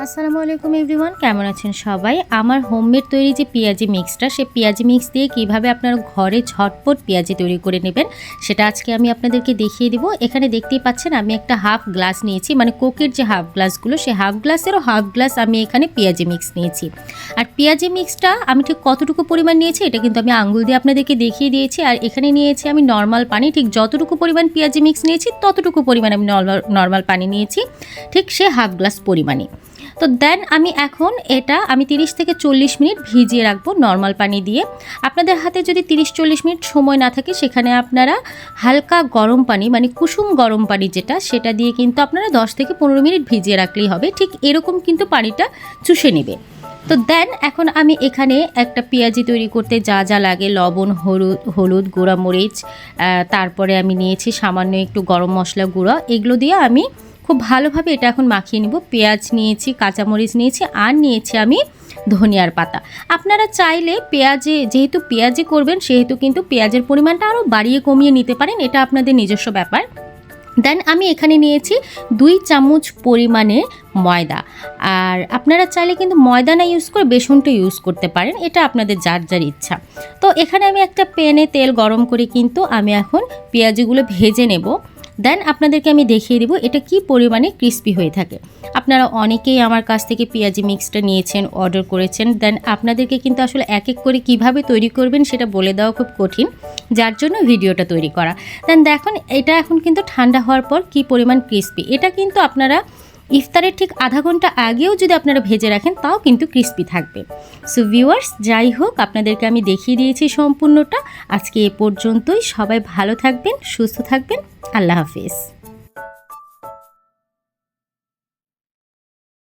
আসসালামু আলাইকুম এভরিওয়ান, কেমন আছেন সবাই। আমার হোমমেড তৈরি যে পেঁয়াজি মিক্সটা, সেই পেঁয়াজি মিক্স দিয়ে কিভাবে আপনারা ঘরে ঝটপট পেঁয়াজি তৈরি করে নেবেন সেটা আজকে আমি আপনাদেরকে দেখিয়ে দিব। এখানে দেখতেই পাচ্ছেন আমি একটা হাফ গ্লাস নিয়েছি, মানে কোকের যে হাফ গ্লাসগুলো, সেই হাফ গ্লাসেরও হাফ গ্লাস আমি এখানে পেঁয়াজি মিক্স নিয়েছি। আর পেঁয়াজি মিক্সটা আমি ঠিক কতটুকু পরিমাণ নিয়েছি এটা কিন্তু আমি আঙ্গুল দিয়ে আপনাদেরকে দেখিয়ে দিয়েছি। আর এখানে নিয়েছি আমি নর্মাল পানি, ঠিক যতটুকু পরিমাণ পেঁয়াজি মিক্স নিয়েছি ততটুকু পরিমাণ আমি নর্মাল পানি নিয়েছি, ঠিক সে হাফ গ্লাস পরিমাণে। তো দেন আমি এখন এটা 30 থেকে 40 মিনিট ভিজিয়ে রাখবো নর্মাল পানি দিয়ে। আপনাদের হাতে যদি 30-40 মিনিট সময় না থাকে, সেখানে আপনারা হালকা গরম পানি, মানে কুসুম গরম পানি যেটা, সেটা দিয়ে কিন্তু আপনারা 10 থেকে 15 মিনিট ভিজিয়ে রাখলেই হবে। ঠিক এরকম কিন্তু পানিটা চুষে নেবে। তো দেন এখন আমি এখানে একটা পেঁয়াজি তৈরি করতে যা যা লাগে, লবণ, হলুদ, গুঁড়া মরিচ, তারপরে আমি নিয়েছি সামান্য একটু গরম মশলা গুঁড়া, এগুলো দিয়ে আমি খুব ভালোভাবে এটা এখন মাখিয়ে নিব। পেঁয়াজ নিয়েছি, কাঁচামরিচ নিয়েছি, আর নিয়েছি আমি ধনিয়ার পাতা। আপনারা চাইলে যেহেতু পেঁয়াজি করবেন, সেহেতু কিন্তু পেঁয়াজের পরিমাণটা আরও বাড়িয়ে কমিয়ে নিতে পারেন, এটা আপনাদের নিজস্ব ব্যাপার। দেন আমি এখানে নিয়েছি 2 চামচ পরিমাণে ময়দা। আর আপনারা চাইলে কিন্তু ময়দা না ইউজ করে বেসনটা ইউজ করতে পারেন, এটা আপনাদের যার যার ইচ্ছা। তো এখানে আমি একটা প্যানে তেল গরম করে কিন্তু আমি এখন পেঁয়াজিগুলো ভেজে নেব। দেন আপনাদেরকে আমি দেখিয়ে দিব এটা কি পরিমাণে ক্রিস্পি হয়ে থাকে। আপনারা অনেকেই আমার কাছ থেকে পেঁয়াজি মিক্সটা নিয়েছেন, অর্ডার করেছেন। দেন আপনাদেরকে কিন্তু আসলে এক এক করে কিভাবে তৈরি করবেন সেটা বলে দেওয়া খুব কঠিন, যার জন্য ভিডিওটা তৈরি করা। দেন দেখুন এটা এখন কিন্তু ঠান্ডা হওয়ার পর কি পরিমাণ ক্রিস্পি। এটা কিন্তু আপনারা ইফতারের ঠিক আধা ঘন্টা আগেও যদি আপনারা ভেজে রাখেন তাও কিন্তু ক্রিস্পি থাকবে। সো ভিউয়ার্স, যাই হোক, আপনাদেরকে আমি দেখিয়ে দিয়েছি সম্পূর্ণটা। আজকে এ পর্যন্তই। সবাই ভালো থাকবেন, সুস্থ থাকবেন। আল্লাহ হাফিজ।